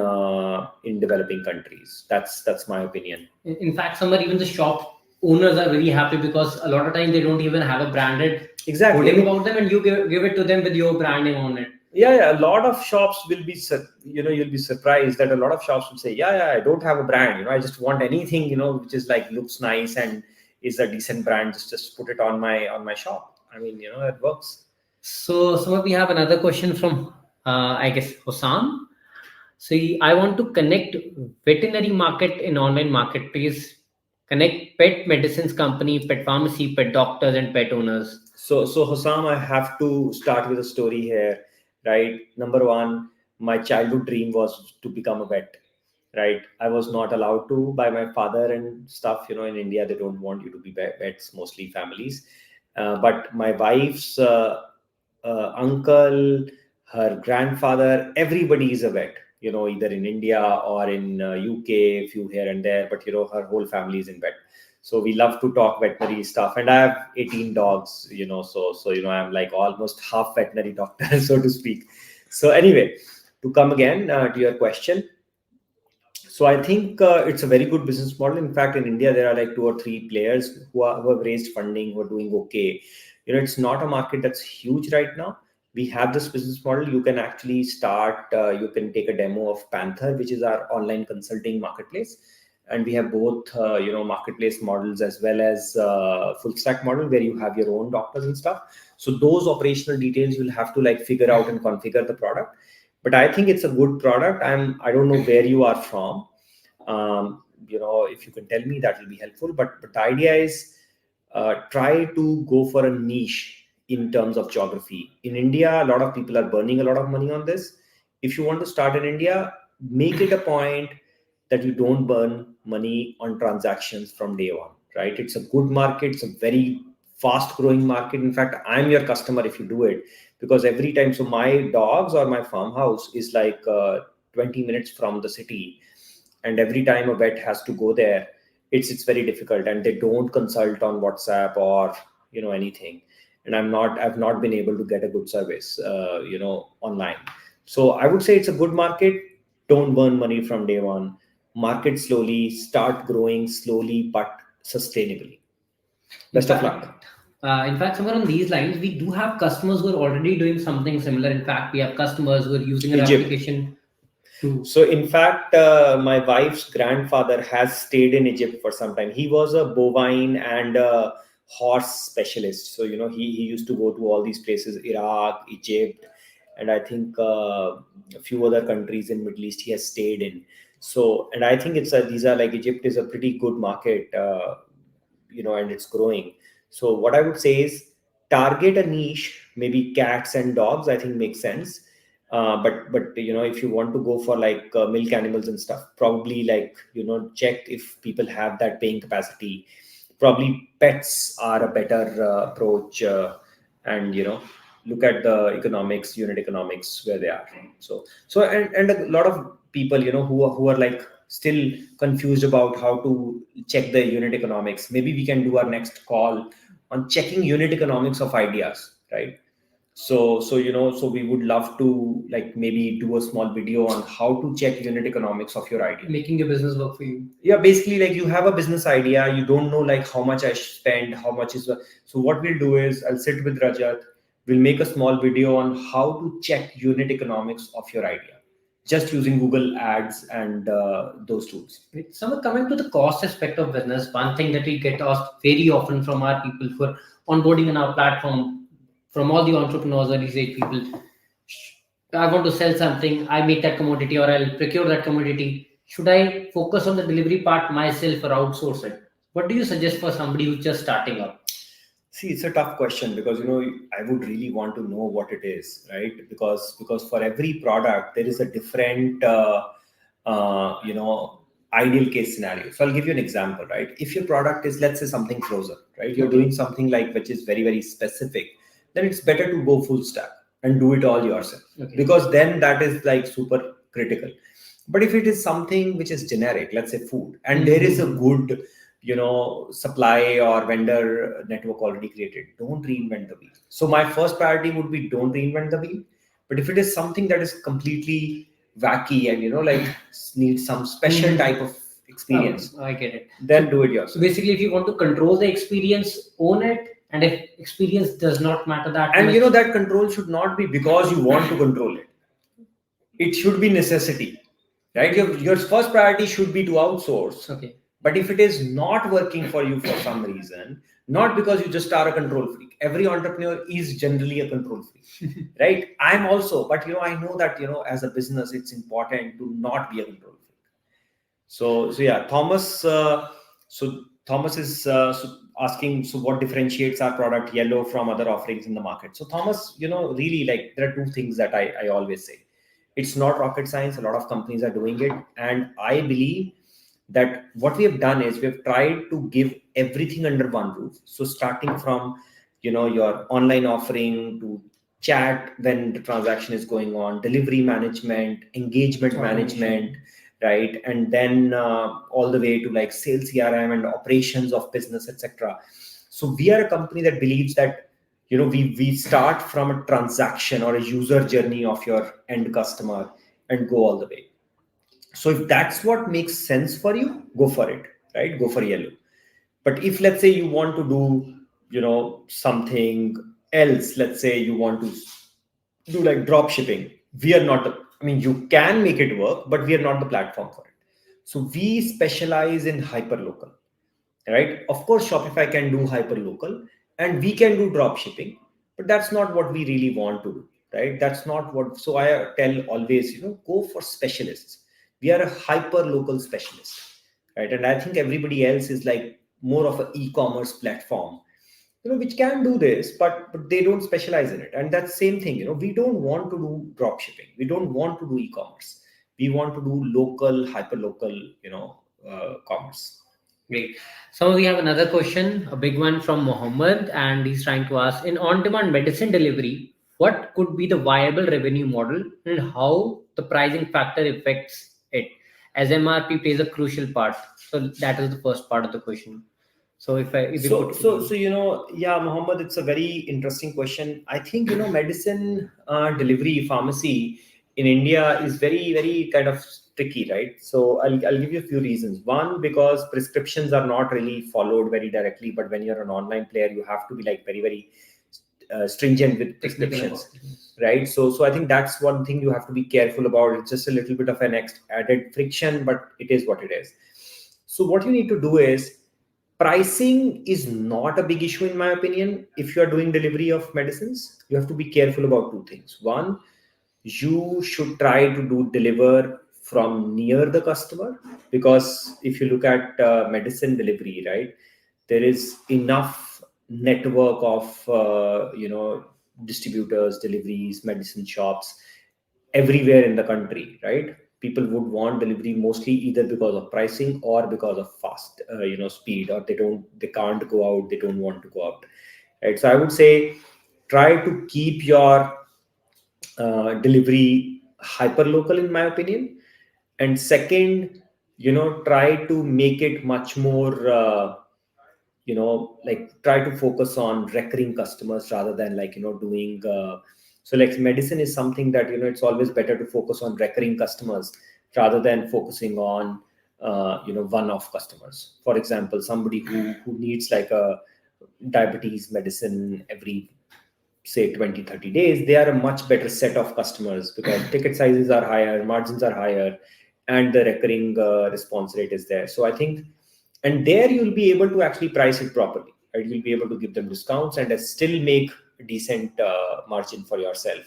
developing countries. That's my opinion. In fact, somewhere even the shop owners are very happy because a lot of times they don't even have a branded Exactly. holding about them, and you give it to them with your branding on it. Yeah, a lot of shops will be, you'll be surprised that a lot of shops will say, yeah, I don't have a brand, I just want anything, which is like looks nice and is a decent brand, just put it on my shop. I mean, it works. So we have another question from I guess Hossam. See, I want to connect veterinary market in online marketplace, connect pet medicines company, pet pharmacy, pet doctors, and pet owners. So Hossam, I have to start with a story here, right? Number one, my childhood dream was to become a vet, right? I was not allowed to by my father and stuff. In India, they don't want you to be vets, mostly families. But my wife's uncle, her grandfather, everybody is a vet. Either in India or in UK, a few here and there. But her whole family is in vet. So we love to talk veterinary stuff, and I have 18 dogs, so I'm like almost half veterinary doctor, so to speak. So anyway, to come again to your question, so I think it's a very good business model. In fact, in India, there are like 2 or 3 players who have raised funding, who are doing okay. It's not a market that's huge right now. We have this business model. You can actually start. You can take a demo of Panther, which is our online consulting marketplace, and we have both marketplace models as well as full stack model where you have your own doctors and stuff. So those operational details you'll have to like figure out and configure the product, but I think it's a good product. I don't know where you are from. If you can tell me, that will be helpful. But the idea is try to go for a niche in terms of geography. In India, a lot of people are burning a lot of money on this. If you want to start in India, make it a point that you don't burn money on transactions from day one, right? It's a good market. It's a very fast growing market. In fact, I'm your customer if you do it, because every time, so my dogs or my farmhouse is like 20 minutes from the city, and every time a vet has to go there, it's very difficult, and they don't consult on WhatsApp or anything. And I've not been able to get a good service online. So I would say it's a good market. Don't burn money from day one. Market slowly, start growing slowly but sustainably. Best of luck. In fact, somewhere on these lines, we do have customers who are already doing something similar. In fact, we have customers who are using our Egypt. application to. So in fact, my wife's grandfather has stayed in Egypt for some time. He was a bovine and a horse specialist. So he used to go to all these places: Iraq, Egypt, and I think a few other countries in Middle East he has stayed in. So, and I think these are like, Egypt is a pretty good market, and it's growing. So what I would say is target a niche, maybe cats and dogs. I think makes sense. But if you want to go for like milk animals and stuff, probably like check if people have that paying capacity. Probably pets are a better approach, and look at the economics, unit economics where they are. And a lot of people who are like still confused about how to check the unit economics. Maybe we can do our next call on checking unit economics of ideas, right? So we would love to like maybe do a small video on how to check unit economics of your idea, making your business work for you. Yeah, basically, like, you have a business idea, you don't know like how much I spend, how much is so what we'll do is I'll sit with Rajat, we'll make a small video on how to check unit economics of your idea, just using Google Ads and those tools. So coming to the cost aspect of business, one thing that we get asked very often from our people for onboarding in our platform, from all the entrepreneurs, early stage people, I want to sell something, I make that commodity or I'll procure that commodity. Should I focus on the delivery part myself or outsource it? What do you suggest for somebody who's just starting up? See, it's a tough question because I would really want to know what it is, right? Because for every product there is a different ideal case scenario. So I'll give you an example, right? If your product is, let's say, something frozen, right? You're doing something like which is very, very specific, then it's better to go full stack and do it all yourself, because then that is like super critical. But if it is something which is generic, let's say food, and there is a good supply or vendor network already created, don't reinvent the wheel. So my first priority would be, don't reinvent the wheel. But if it is something that is completely wacky and like needs some special type of experience, I get it, then do it yourself. So basically, if you want to control the experience, own it. And if experience does not matter that and much, that control should not be because you want to control it. It should be necessity, right? Your first priority should be to outsource. Okay. But if it is not working for you for some reason, not because you just are a control freak. Every entrepreneur is generally a control freak, right? I'm also, but I know that as a business, it's important to not be a control freak. So yeah, Thomas. So Thomas is asking, so what differentiates our product Yellow from other offerings in the market? So Thomas, really, like, there are two things that I always say. It's not rocket science. A lot of companies are doing it, and I believe that what we have done is we have tried to give everything under one roof. So starting from your online offering to chat when the transaction is going on, delivery management, engagement management, right? And then all the way to like sales CRM and operations of business, etc. So we are a company that believes that, we start from a transaction or a user journey of your end customer and go all the way. So if that's what makes sense for you, go for it, right? Go for yellow. But if, let's say, you want to do, something else, let's say you want to do like drop shipping, we are not the, I mean, you can make it work, but we are not the platform for it. So we specialize in hyper local, right? Of course, Shopify can do hyper local and we can do drop shipping, but that's not what we really want to do, right? That's not what. So I tell always, go for specialists. We are a hyper local specialist, right? And I think everybody else is like more of an e-commerce platform, which can do this, but they don't specialize in it. And that's same thing, we don't want to do drop shipping, we don't want to do e-commerce, we want to do local, hyper local, commerce. Great. So we have another question, a big one from Mohammed, and he's trying to ask: in on-demand medicine delivery, what could be the viable revenue model, and how the pricing factor affects it, as MRP plays a crucial part. So that is the first part of the question. So if we So, put so, so, yeah, Mohammed, it's a very interesting question. I think, medicine delivery, pharmacy in India is very, very kind of tricky, right? So I'll give you a few reasons. One, because prescriptions are not really followed very directly, but when you're an online player, you have to be like very, very stringent with prescriptions, right? So I think that's one thing you have to be careful about. It's just a little bit of an added friction, but it is what it is. So what you need to do is, pricing is not a big issue in my opinion. If you are doing delivery of medicines, you have to be careful about two things. One, you should try to deliver from near the customer, because if you look at medicine delivery, right, there is enough network of distributors, deliveries, medicine shops everywhere in the country, right? People would want delivery mostly either because of pricing or because of fast speed, or they can't go out, they don't want to go out, right? So I would say try to keep your delivery hyper local in my opinion. And second, try to make it much more like try to focus on recurring customers rather than like doing so like medicine is something that it's always better to focus on recurring customers rather than focusing on one-off customers. For example, somebody who needs like a diabetes medicine every, say, 20-30 days, they are a much better set of customers because ticket sizes are higher, margins are higher, and the recurring response rate is there. So I think, and there you'll be able to actually price it properly, right? You'll be able to give them discounts and still make a decent margin for yourself.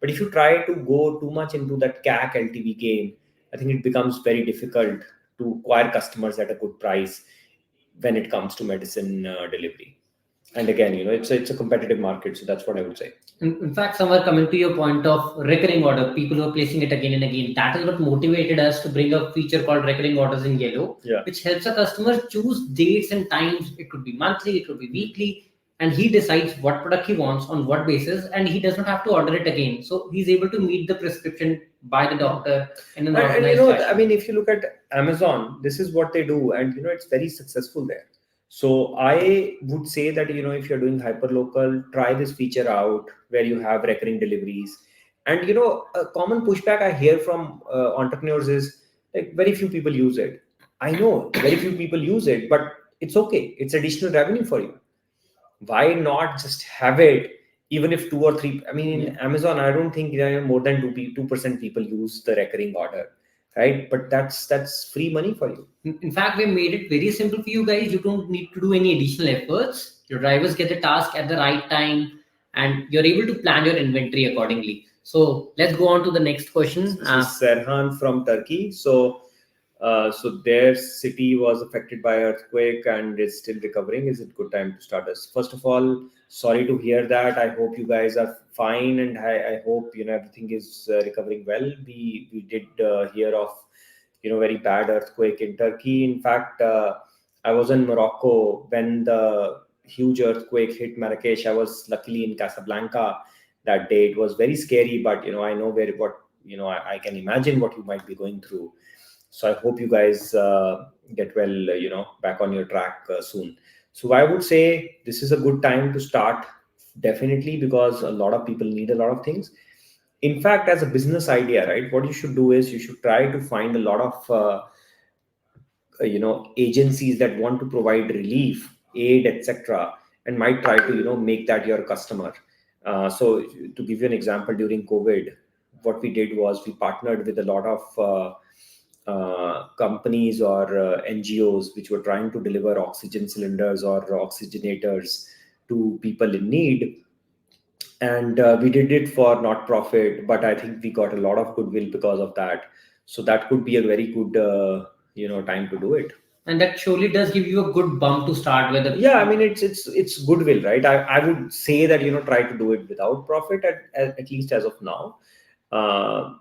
But if you try to go too much into that CAC LTV game, I think it becomes very difficult to acquire customers at a good price when it comes to medicine delivery. And again, it's a competitive market, so that's what I would say. In fact, somewhere coming to your point of recurring order, people who are placing it again and again, that is what motivated us to bring a feature called recurring orders in yellow, which helps a customer choose dates and times. It could be monthly, it could be weekly, and he decides what product he wants on what basis, and he does not have to order it again. So he's able to meet the prescription by the doctor in an organized fashion. I mean, if you look at Amazon, this is what they do, and it's very successful there. So I would say that, if you're doing hyperlocal, try this feature out where you have recurring deliveries. And, a common pushback I hear from entrepreneurs is like very few people use it. I know very few people use it, but it's okay. It's additional revenue for you. Why not just have it, even if 2 or 3, I mean, in Amazon, I don't think more than 2% people use the recurring order, right? But that's free money for you. In fact, we made it very simple for you guys. You don't need to do any additional efforts. Your drivers get the task at the right time, and you're able to plan your inventory accordingly. So let's go on to the next question. This is Serhan from Turkey. So their city was affected by earthquake and is still recovering. Is it good time to start us? First of all, sorry to hear that. I hope you guys are fine, and I hope everything is recovering well. We did hear of very bad earthquake in Turkey. In fact, I was in Morocco when the huge earthquake hit Marrakesh. I was luckily in Casablanca that day. It was very scary, but I know I can imagine what you might be going through. So I hope you guys get well, back on your track soon. So I would say this is a good time to start, definitely, because a lot of people need a lot of things. In fact, as a business idea, right, what you should do is you should try to find a lot of agencies that want to provide relief, aid, etc., and might try to make that your customer. So to give you an example, during COVID, what we did was we partnered with a lot of companies or NGOs which were trying to deliver oxygen cylinders or oxygenators to people in need. And we did it for not profit, but I think we got a lot of goodwill because of that. So that could be a very good time to do it. And that surely does give you a good bump to start with. Yeah, I mean, it's goodwill, right? I would say that try to do it without profit at least as of now. uh,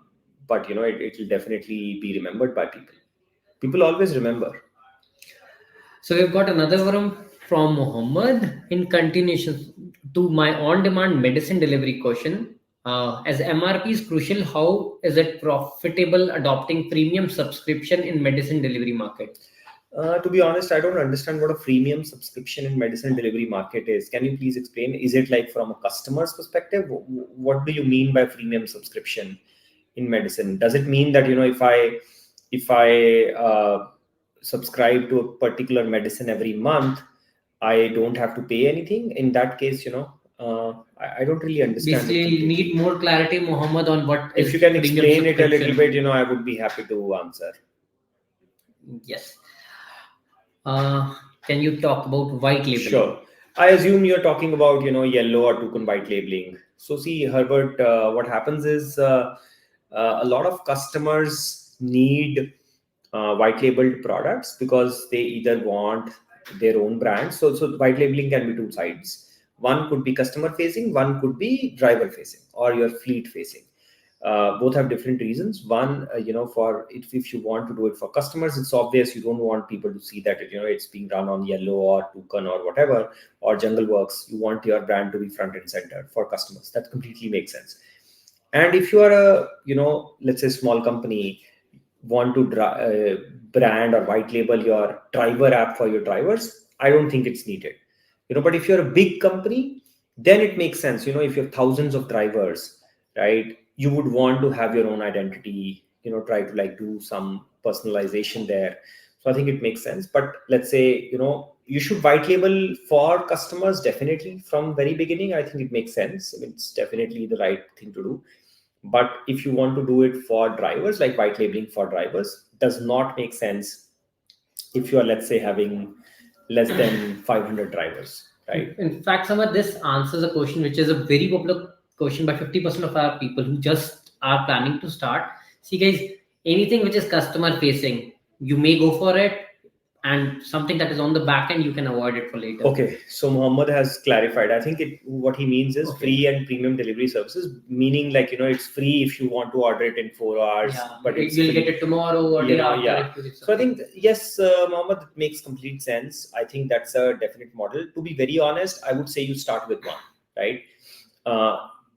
but it will definitely be remembered by people always remember. So we've got another one from Muhammad in continuation to my on-demand medicine delivery question. As MRP is crucial, how is it profitable adopting premium subscription in medicine delivery market? To be honest, I don't understand what a freemium subscription in medicine delivery market is. Can you please explain? Is it like from a customer's perspective? What do you mean by freemium subscription in medicine? Does it mean that if I subscribe to a particular medicine every month, I don't have to pay anything? In that case, I don't really understand it Basically, completely. need more clarity, Muhammad, on what If is you can premium explain it a little subscription. bit, I would be happy to answer. Yes. Uh, can you talk about white labeling? Sure. I assume you're talking about, yellow or token white labeling. So see, Herbert, what happens is a lot of customers need white labeled products because they either want their own brand. So white labeling can be two sides. One could be customer facing, one could be driver facing or your fleet facing. Both have different reasons. One, for if you want to do it for customers, it's obvious you don't want people to see that it's being run on Yellow or Toucan or whatever or Jungleworks. You want your brand to be front and center for customers. That completely makes sense. And if you are a let's say small company, want to brand or white label your driver app for your drivers, I don't think it's needed. But if you're a big company, then it makes sense. If you have thousands of drivers, right, you would want to have your own identity, try to like do some personalization there. So I think it makes sense. But let's say you should white label for customers, definitely from very beginning. I think it makes sense. I mean, it's definitely the right thing to do. But if you want to do it for drivers, like white labeling for drivers does not make sense if you are, let's say, having less than 500 drivers, right? In fact, Samar, this answers a question which is a very popular question by 50% of our people who just are planning to start. See, guys, anything which is customer facing, you may go for it, and something that is on the back end, you can avoid it for later. Okay, so Muhammad has clarified. I think what he means is Okay. free and premium delivery services, meaning like it's free if you want to order it in 4 hours, Yeah, but it's you'll free. get it tomorrow or day after. Yeah. If you So I think yes, Muhammad, it makes complete sense. I think that's a definite model. To be very honest, I would say you start with one, right?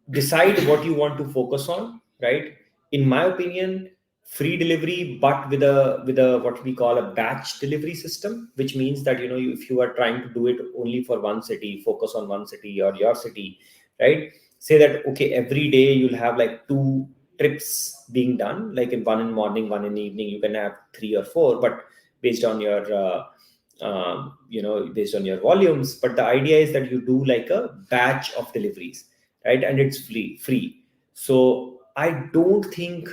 Decide what you want to focus on, right? In my opinion, free delivery, but with a what we call a batch delivery system, which means that if you are trying to do it only for one city, focus on one city or your city, right? Say that okay, every day you'll have like two trips being done, like in one in morning, one in evening. You can have three or four, but based on your based on your volumes. But the idea is that you do like a batch of deliveries, right? And it's free. So I don't think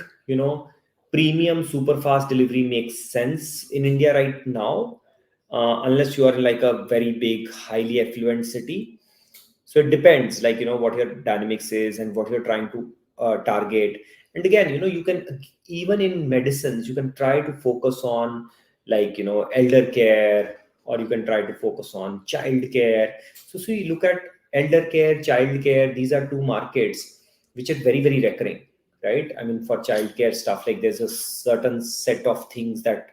premium super fast delivery makes sense in India right now, unless you are in like a very big highly affluent city. So it depends, like what your dynamics is and what you're trying to target. And again, you can, even in medicines, you can try to focus on like elder care, or you can try to focus on child care. So you look at elder care, child care, these are two markets which are very very recurring, right? I mean, for child care stuff, like there's a certain set of things that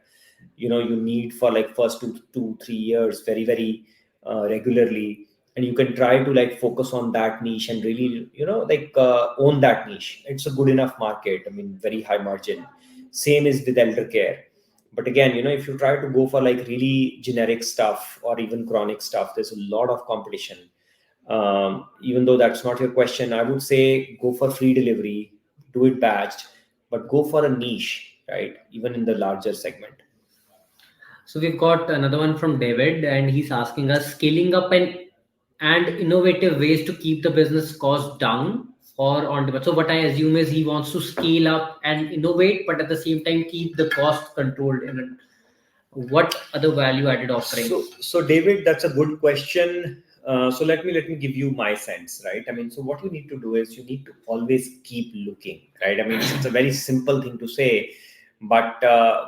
you need for like first 2 3 years very very regularly, and you can try to like focus on that niche and really like own that niche. It's a good enough market. I mean, very high margin. Same is with elder care. But again, if you try to go for like really generic stuff or even chronic stuff, there's a lot of competition. Even though that's not your question, I would say go for free delivery, do it batched, but go for a niche, right? Even in the larger segment. So we've got another one from David, and he's asking us scaling up and innovative ways to keep the business cost down or on demand. So what I assume is he wants to scale up and innovate, but at the same time keep the cost controlled. In what other value added offerings? So David, that's a good question. So let me give you my sense, right? I mean, so what you need to do is you need to always keep looking, right? I mean, it's a very simple thing to say, but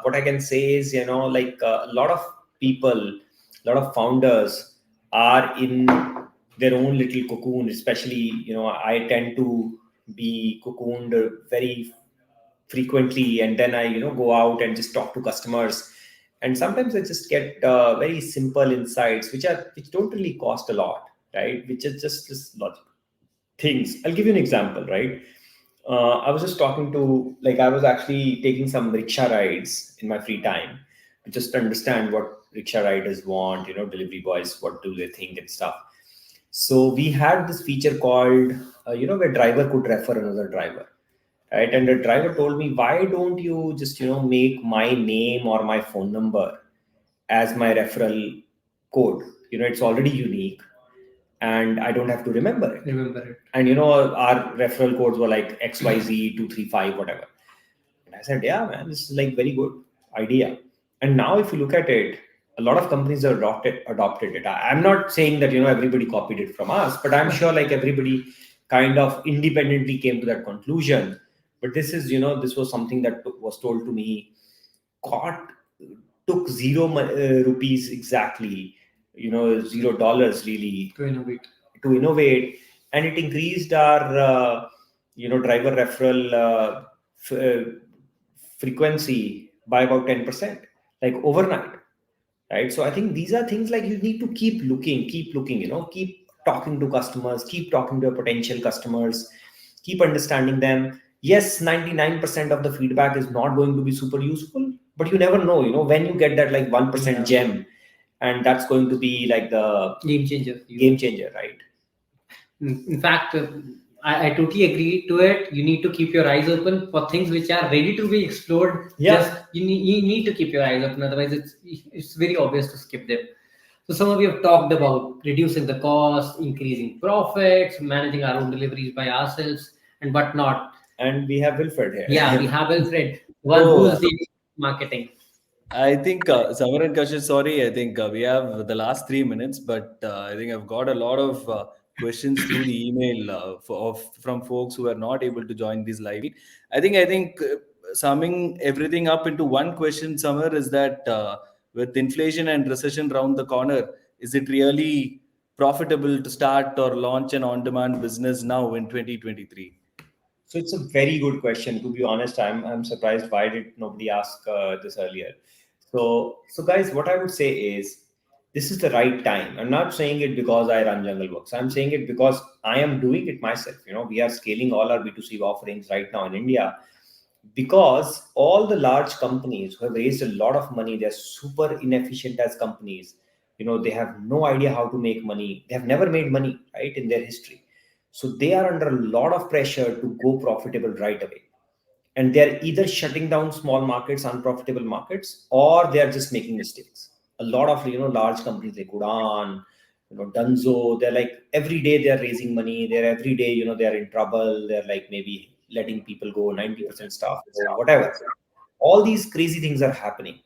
what I can say is, like a lot of people, a lot of founders are in their own little cocoon. Especially, I tend to be cocooned very frequently, and then I go out and just talk to customers, and sometimes I just get very simple insights which don't really cost a lot, right? Which is just logic things. I'll give you an example, right? I was just talking to, like, I was actually taking some rickshaw rides in my free time to just understand what rickshaw riders want, delivery boys, what do they think and stuff. So we had this feature called, where driver could refer another driver, right? And the driver told me, why don't you just make my name or my phone number as my referral code? It's already unique, and I don't have to remember it. And our referral codes were like XYZ235, whatever. And I said, yeah, man, this is like very good idea. And now if you look at it, a lot of companies have adopted it. I'm not saying that everybody copied it from us, but I'm sure like everybody kind of independently came to that conclusion. But this is, this was something that was told to me, got took rupees exactly, $0 really to innovate, and it increased our driver referral frequency by about 10%, like overnight, right? So I think these are things like you need to keep looking, keep talking to customers, keep talking to your potential customers, keep understanding them. Yes, 99% of the feedback is not going to be super useful, but you never know, when you get that like 1% gem, and that's going to be like the game changer, right? In fact, I totally agree to it. You need to keep your eyes open for things which are ready to be explored. Yeah. Just you need to keep your eyes open. Otherwise, it's very obvious to skip them. So some of you have talked about reducing the cost, increasing profits, managing our own deliveries by ourselves, and whatnot. And we have Wilfred here. Yeah, we have Wilfred, one Oh. who's the marketing. I think Samar and Kashyap, sorry, I think we have the last 3 minutes, but I think I've got a lot of questions through the email from folks who are not able to join this live feed. I think summing everything up into one question, Samar, is that with inflation and recession round the corner, is it really profitable to start or launch an on-demand business now in 2023? So it's a very good question. To be honest, I'm surprised why did nobody ask this earlier. So guys, what I would say is this is the right time. I'm not saying it because I run Jungleworks. I'm saying it because I am doing it myself. We are scaling all our B2C offerings right now in India, because all the large companies who have raised a lot of money, they're super inefficient as companies. They have no idea how to make money. They have never made money, right, in their history. So they are under a lot of pressure to go profitable right away. And they're either shutting down small markets, unprofitable markets, or they are just making mistakes. A lot of large companies like Udan, Dunzo, they're like every day they're raising money. They're every day, they're in trouble. They're like maybe letting people go, 90% staff, or whatever. All these crazy things are happening,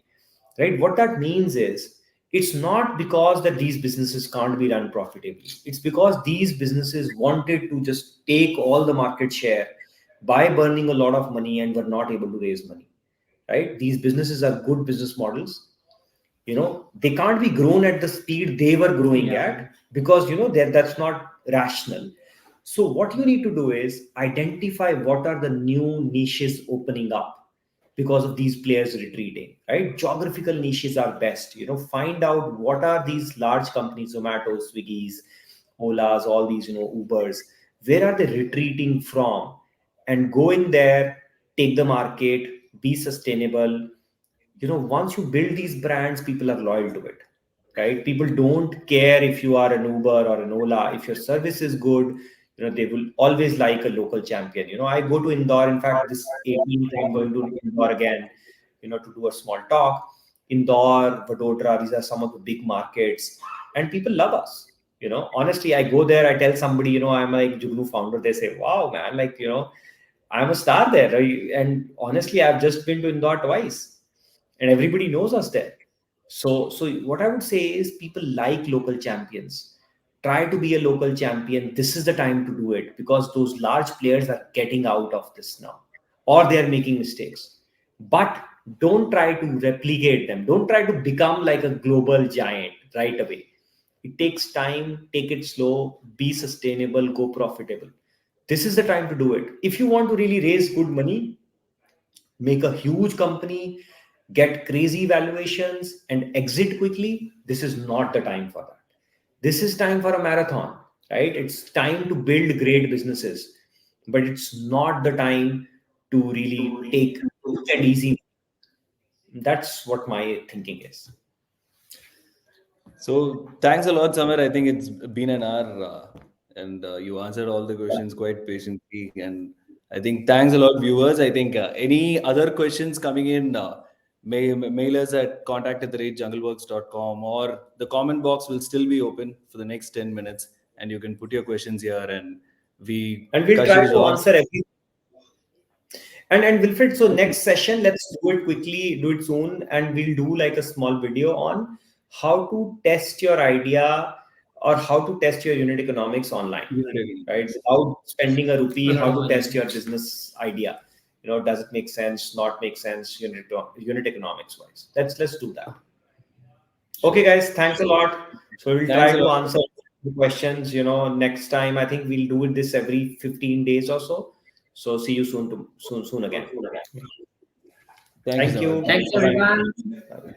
right? What that means is it's not because that these businesses can't be run profitably. It's because these businesses wanted to just take all the market share by burning a lot of money and were not able to raise money, right? These businesses are good business models. They can't be grown at the speed they were growing at, because that's not rational. So what you need to do is identify what are the new niches opening up because of these players retreating, right? Geographical niches are best. Find out what are these large companies, Zomato, Swiggy's, Olas, all these, Ubers, where are they retreating from, and go in there, take the market, be sustainable, once you build these brands, people are loyal to it, right? People don't care if you are an Uber or an Ola. If your service is good, they will always like a local champion. I go to Indore. In fact, this 18th, I'm going to Indore again, to do a small talk. Indore, Vadodara, these are some of the big markets, and people love us. Honestly, I go there, I tell somebody, I'm like Jugnu founder. They say, wow, man, like, I'm a star there. Right? And honestly, I've just been to Indore twice, and everybody knows us there. So what I would say is people like local champions. Try to be a local champion. This is the time to do it because those large players are getting out of this now, or they are making mistakes. But don't try to replicate them. Don't try to become like a global giant right away. It takes time. Take it slow. Be sustainable. Go profitable. This is the time to do it. If you want to really raise good money, make a huge company, get crazy valuations, and exit quickly, this is not the time for that. This is time for a marathon, right? It's time to build great businesses, but it's not the time to really take quick and easy. That's what my thinking is. So thanks a lot, Samir. I think it's been an hour, and you answered all the questions quite patiently. And I think thanks a lot, viewers. I think any other questions coming in, mail us at contact@jungleworks.com, or the comment box will still be open for the next 10 minutes, and you can put your questions here, and We'll try Kashish to on. answer every. And Wilfred, so next session, let's do it quickly, do it soon, and we'll do like a small video on how to test your idea or how to test your unit economics online, right? Without spending a rupee, how to test your business idea. Does it make sense, not make sense, unit economics wise? Let's do that. Okay, guys, thanks a lot. So we'll try Thanks a to lot. answer the questions, next time. I think we'll do it this every 15 days or so. So see you soon again. Thank you, Thank Samir. you. Thanks, everyone. Bye-bye.